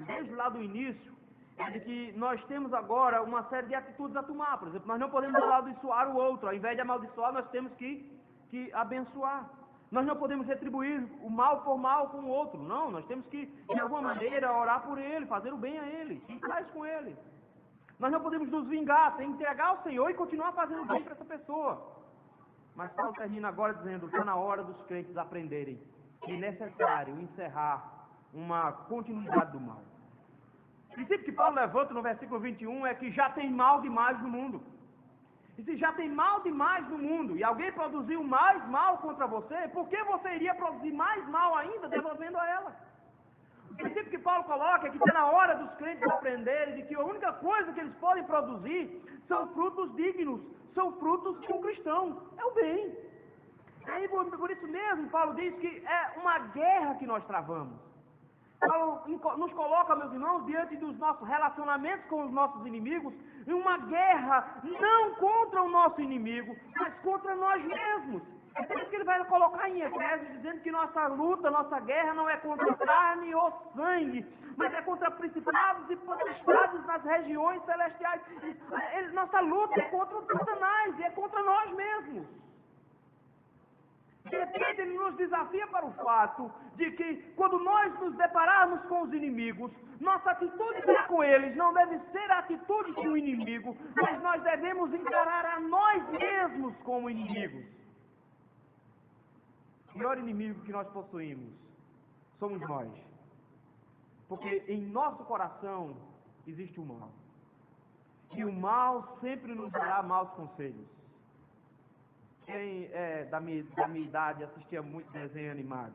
desde lá do início é de que nós temos agora uma série de atitudes a tomar. Por exemplo, nós não podemos amaldiçoar o outro. Ao invés de amaldiçoar, nós temos que abençoar. Nós não podemos retribuir o mal por mal com o outro. Não, nós temos que, de alguma maneira, orar por ele, fazer o bem a ele, e faz com ele. Nós não podemos nos vingar, tem que entregar ao Senhor e continuar fazendo bem para essa pessoa. Mas Paulo termina agora dizendo: está na hora dos crentes aprenderem que é necessário encerrar uma continuidade do mal. O princípio que Paulo levanta no versículo 21 é que já tem mal demais no mundo. E se já tem mal demais no mundo, e alguém produziu mais mal contra você, por que você iria produzir mais mal ainda devolvendo a ela? O princípio que Paulo coloca é que está na hora dos crentes aprenderem de que a única coisa que eles podem produzir são frutos dignos, são frutos de um cristão, é o bem. Aí, por isso mesmo, Paulo diz que é uma guerra que nós travamos. Paulo nos coloca, meus irmãos, diante dos nossos relacionamentos com os nossos inimigos, em uma guerra não contra o nosso inimigo, mas contra nós mesmos. É por isso que ele vai colocar em Efésios, dizendo que nossa luta, nossa guerra não é contra carne ou sangue, mas é contra principados e potestades nas regiões celestiais. Nossa luta é contra o Satanás e é contra nós mesmos. De repente ele nos desafia para o fato de que quando nós nos depararmos com os inimigos, nossa atitude para com eles não deve ser a atitude de um inimigo, mas nós devemos encarar a nós mesmos como inimigos. O maior inimigo que nós possuímos somos nós. Porque em nosso coração existe o mal. E o mal sempre nos dará maus conselhos. Quem da minha idade assistia muito desenho animado.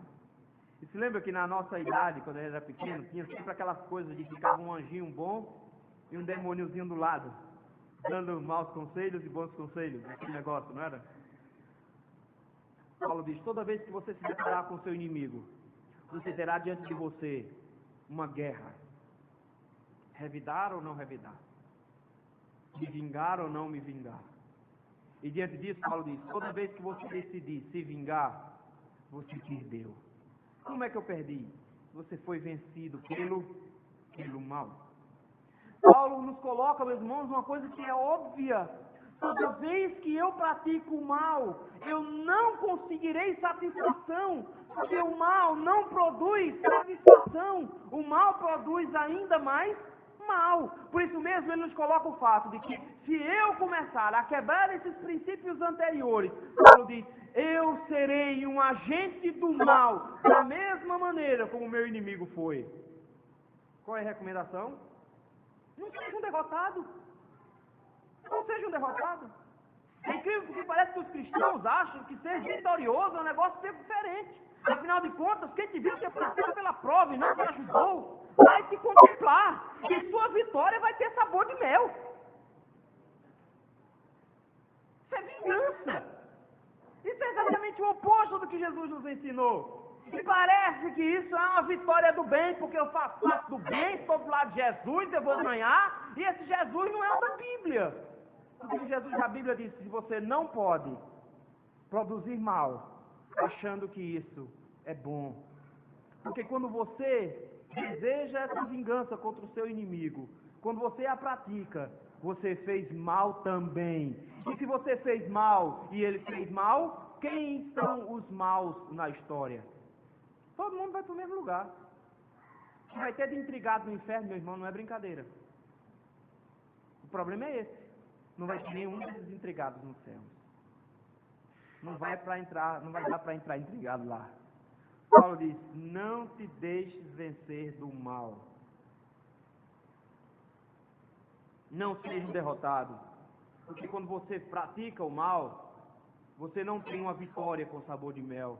E se lembra que na nossa idade, quando eu era pequeno, tinha sempre aquelas coisas de ficar um anjinho bom e um demôniozinho do lado, dando maus conselhos e bons conselhos, aquele negócio, não era? Paulo diz, toda vez que você se deparar com o seu inimigo, você terá diante de você uma guerra. Revidar ou não revidar? Me vingar ou não me vingar? E diante disso, Paulo diz, toda vez que você decidir se vingar, você perdeu. Como é que eu perdi? Você foi vencido pelo mal. Paulo nos coloca, meus irmãos, uma coisa que é óbvia. Toda vez que eu pratico o mal, eu não conseguirei satisfação, porque o mal não produz satisfação. O mal produz ainda mais mal. Por isso mesmo ele nos coloca o fato de que se eu começar a quebrar esses princípios anteriores, Paulo diz, eu serei um agente do mal, da mesma maneira como o meu inimigo foi. Qual é a recomendação? Não seja um derrotado. Não seja um derrotado. É incrível porque parece que os cristãos acham que ser vitorioso é um negócio ser diferente. Afinal de contas, quem te viu que passou pela prova e não te ajudou, vai te contemplar. E sua vitória vai ter sabor de mel. Isso é vingança. Isso é exatamente o oposto do que Jesus nos ensinou. E parece que isso é uma vitória do bem, porque eu faço parte do bem, estou do lado de Jesus, eu vou ganhar, e esse Jesus não é o da Bíblia. Porque Jesus da Bíblia diz que você não pode produzir mal, achando que isso é bom. Porque quando você deseja essa vingança contra o seu inimigo, quando você a pratica, você fez mal também. E se você fez mal e ele fez mal, quem são os maus na história? Todo mundo vai para o mesmo lugar. O que vai ter de intrigado no inferno, meu irmão, não é brincadeira. O problema é esse. Não vai ter nenhum desses intrigados no céu. Não vai dar para entrar intrigado lá. Paulo diz, não te deixes vencer do mal. Não seja um derrotado. Porque quando você pratica o mal, você não tem uma vitória com sabor de mel.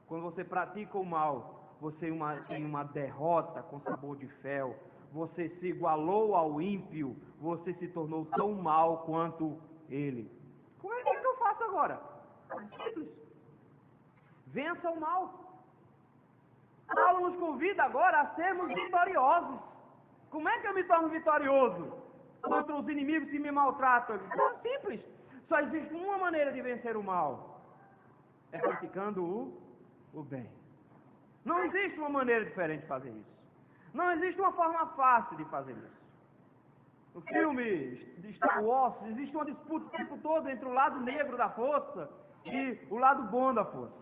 Quando você pratica o mal, você tem uma derrota com sabor de fel. Você se igualou ao ímpio, você se tornou tão mal quanto ele. Como é que eu faço agora? Simples. Vença o mal. Paulo nos convida agora a sermos vitoriosos. Como é que eu me torno vitorioso contra os inimigos que me maltratam? É simples. Só existe uma maneira de vencer o mal. É praticando o bem. Não existe uma maneira diferente de fazer isso. Não existe uma forma fácil de fazer isso. No filme de Star Wars, existe uma disputa o tempo todo entre o lado negro da força e o lado bom da força.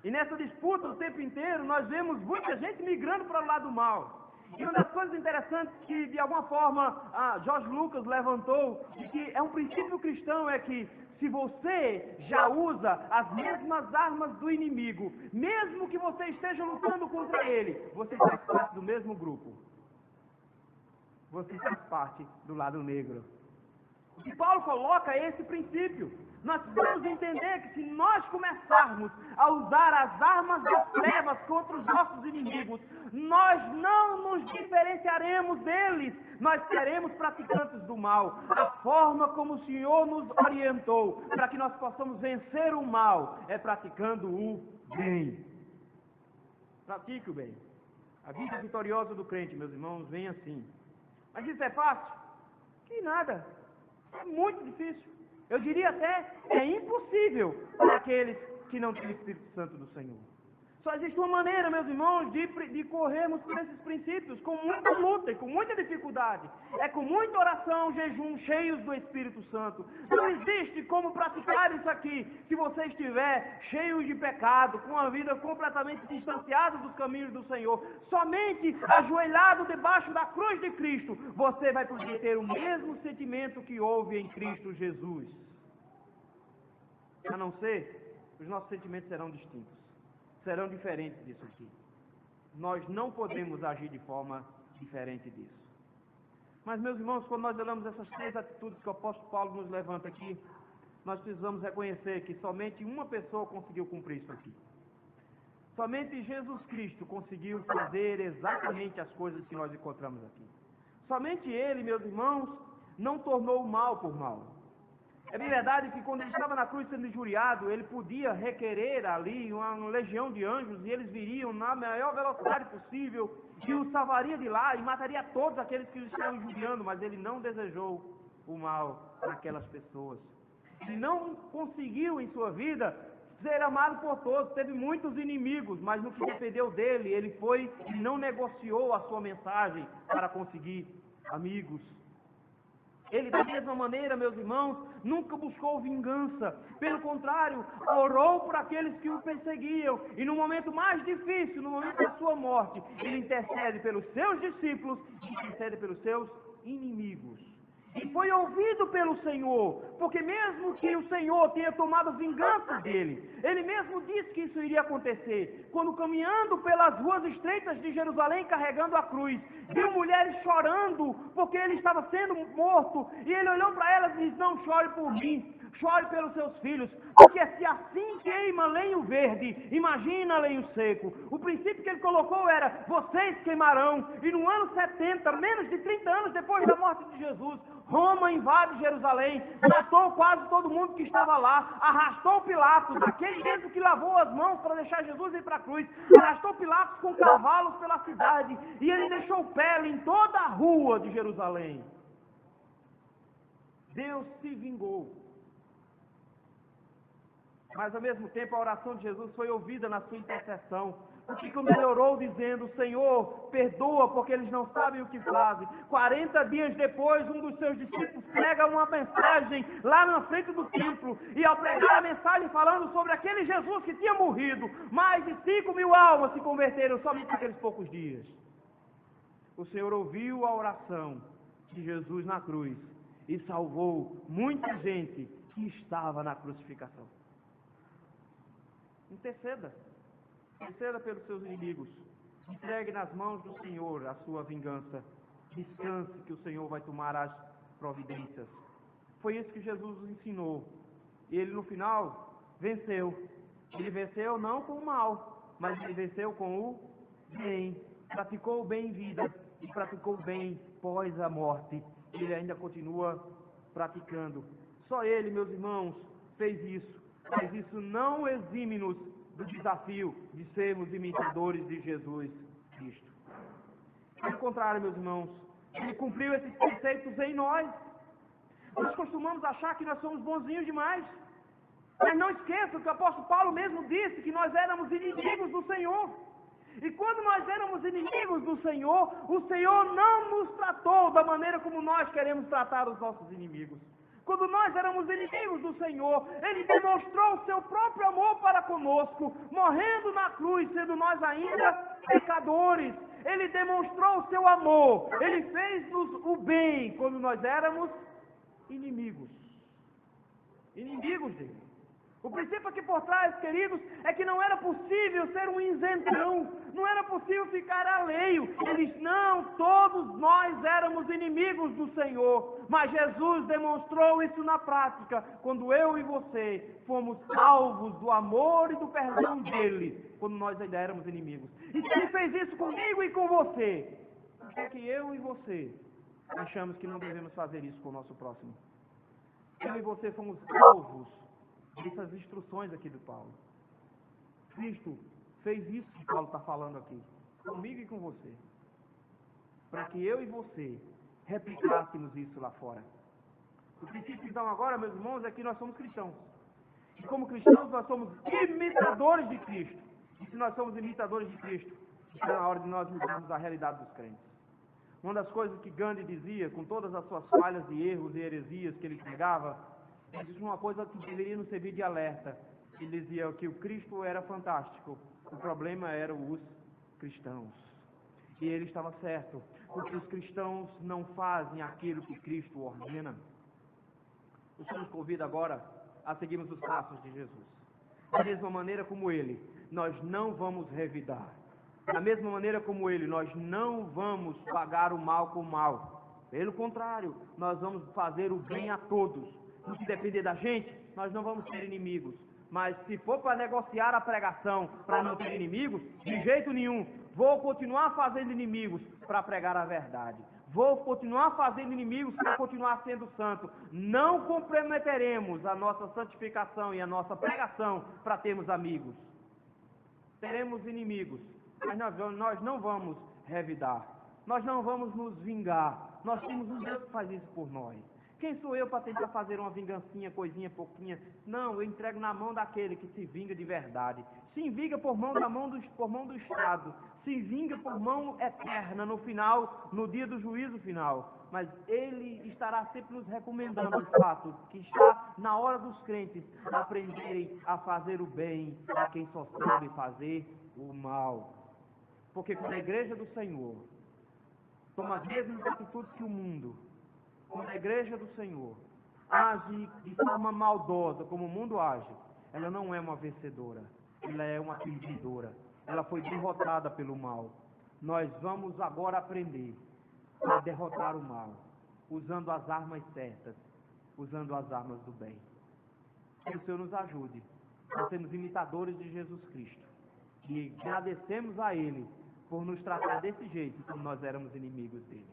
E nessa disputa, o tempo inteiro, nós vemos muita gente migrando para o lado mal. E uma das coisas interessantes que, de alguma forma, George Lucas levantou, e que é um princípio cristão, é que se você já usa as mesmas armas do inimigo, mesmo que você esteja lutando contra ele, você faz parte do mesmo grupo. Você faz parte do lado negro. E Paulo coloca esse princípio. Nós precisamos entender que se nós começarmos a usar as armas das trevas contra os nossos inimigos, nós não nos diferenciaremos deles. Nós seremos praticantes do mal. A forma como o Senhor nos orientou para que nós possamos vencer o mal é praticando o bem. Pratique o bem. A vida vitoriosa do crente, meus irmãos, vem assim. Mas isso é fácil? Que nada. É muito difícil. Eu diria até, é impossível para aqueles que não têm o Espírito Santo do Senhor. Só existe uma maneira, meus irmãos, de corrermos por esses princípios, com muita luta e com muita dificuldade. É com muita oração, jejum, cheios do Espírito Santo. Não existe como praticar isso aqui se você estiver cheio de pecado, com a vida completamente distanciada dos caminhos do Senhor. Somente ajoelhado debaixo da cruz de Cristo, você vai poder ter o mesmo sentimento que houve em Cristo Jesus. A não ser, os nossos sentimentos serão distintos. Serão diferentes disso aqui. Nós não podemos agir de forma diferente disso. Mas, meus irmãos, quando nós olhamos essas três atitudes que o apóstolo Paulo nos levanta aqui, nós precisamos reconhecer que somente uma pessoa conseguiu cumprir isso aqui. Somente Jesus Cristo conseguiu fazer exatamente as coisas que nós encontramos aqui. Somente Ele, meus irmãos, não tornou o mal por mal. É bem verdade que quando ele estava na cruz sendo injuriado, ele podia requerer ali uma legião de anjos e eles viriam na maior velocidade possível e o salvaria de lá e mataria todos aqueles que o estavam injuriando, mas ele não desejou o mal naquelas pessoas. Ele não conseguiu em sua vida ser amado por todos, teve muitos inimigos, mas no que dependeu dele, ele foi e não negociou a sua mensagem para conseguir amigos. Ele, da mesma maneira, meus irmãos, nunca buscou vingança. Pelo contrário, orou por aqueles que o perseguiam. E no momento mais difícil, no momento da sua morte, ele intercede pelos seus discípulos e intercede pelos seus inimigos. E foi ouvido pelo Senhor, porque mesmo que o Senhor tenha tomado vingança dele, ele mesmo disse que isso iria acontecer. Quando caminhando pelas ruas estreitas de Jerusalém, carregando a cruz, viu mulheres chorando, porque ele estava sendo morto, e ele olhou para elas e disse: não chore por mim, chore pelos seus filhos, porque se assim queima lenho verde, imagina lenho seco. O princípio que ele colocou era: vocês queimarão. E no ano 70, menos de 30 anos depois da morte de Jesus, Roma invade Jerusalém, matou quase todo mundo que estava lá, arrastou Pilatos, aquele mesmo que lavou as mãos para deixar Jesus ir para a cruz, arrastou Pilatos com cavalos pela cidade, e ele deixou pele em toda a rua de Jerusalém. Deus se vingou. Mas ao mesmo tempo a oração de Jesus foi ouvida na sua intercessão. Porque quando ele orou dizendo: Senhor, perdoa porque eles não sabem o que fazem. 40 dias depois, um dos seus discípulos prega uma mensagem lá na frente do templo. E ao pregar a mensagem falando sobre aquele Jesus que tinha morrido, mais de 5.000 almas se converteram somente naqueles poucos dias. O Senhor ouviu a oração de Jesus na cruz e salvou muita gente que estava na crucificação. Interceda pelos seus inimigos, entregue nas mãos do Senhor a sua vingança, descanse que o Senhor vai tomar as providências. Foi isso que Jesus nos ensinou, e ele no final venceu. Ele venceu não com o mal, mas ele venceu com o bem, praticou o bem em vida e praticou o bem pós a morte. Ele ainda continua praticando. Só ele, meus irmãos, fez isso. Mas isso não exime-nos do desafio de sermos imitadores de Jesus Cristo. Pelo contrário, meus irmãos, ele cumpriu esses preceitos em nós. Nós costumamos achar que nós somos bonzinhos demais. Mas não esqueçam que o apóstolo Paulo mesmo disse que nós éramos inimigos do Senhor. E quando nós éramos inimigos do Senhor, o Senhor não nos tratou da maneira como nós queremos tratar os nossos inimigos. Quando nós éramos inimigos do Senhor, Ele demonstrou o seu próprio amor para conosco, morrendo na cruz, sendo nós ainda pecadores. Ele demonstrou o seu amor, Ele fez-nos o bem quando nós éramos inimigos. Inimigos dele. O princípio aqui por trás, queridos, é que não era possível ser um isentão, não era possível ficar alheio. Ele diz: não, todos nós éramos inimigos do Senhor, mas Jesus demonstrou isso na prática, quando eu e você fomos alvos do amor e do perdão dele, quando nós ainda éramos inimigos. E se ele fez isso comigo e com você, por que é que eu e você achamos que não devemos fazer isso com o nosso próximo? Eu e você fomos alvos dessas instruções aqui do Paulo. Cristo fez isso que Paulo está falando aqui, comigo e com você, para que eu e você replicássemos isso lá fora. O princípio então agora, meus irmãos, é que nós somos cristãos. E como cristãos nós somos imitadores de Cristo. E se nós somos imitadores de Cristo, está na hora de nós mudarmos a realidade dos crentes. Uma das coisas que Gandhi dizia, com todas as suas falhas e erros e heresias que ele pregava, ele disse uma coisa que deveria nos servir de alerta. Ele dizia que o Cristo era fantástico, o problema eram os cristãos. E ele estava certo, porque os cristãos não fazem aquilo que Cristo ordena. O Senhor nos convida agora a seguirmos os passos de Jesus. Da mesma maneira como ele, nós não vamos revidar. Da mesma maneira como ele, nós não vamos pagar o mal com o mal. Pelo contrário, nós vamos fazer o bem a todos. No que depender da gente, nós não vamos ter inimigos. Mas se for para negociar a pregação para não ter inimigos, de jeito nenhum. Vou continuar fazendo inimigos para pregar a verdade. vou continuar fazendo inimigos para continuar sendo santo. Não comprometeremos a nossa santificação e a nossa pregação para termos amigos. Teremos inimigos, mas nós não vamos revidar. Nós não vamos nos vingar. Nós temos um Deus que faz isso por nós. Quem sou eu para tentar fazer uma vingancinha, coisinha, pouquinha? Não, eu entrego na mão daquele que se vinga de verdade. Se vinga por mão do Estado. Se vinga por mão eterna no final, no dia do juízo final. Mas ele estará sempre nos recomendando o fato que está na hora dos crentes aprenderem a fazer o bem a quem só sabe fazer o mal. Porque quando a igreja do Senhor toma as mesmas atitudes que o mundo, quando a igreja do Senhor age de forma maldosa, como o mundo age, ela não é uma vencedora, ela é uma perdedora. Ela foi derrotada pelo mal. Nós vamos agora aprender a derrotar o mal, usando as armas certas, usando as armas do bem. Que o Senhor nos ajude a sermos imitadores de Jesus Cristo. E agradecemos a Ele por nos tratar desse jeito, como nós éramos inimigos dele.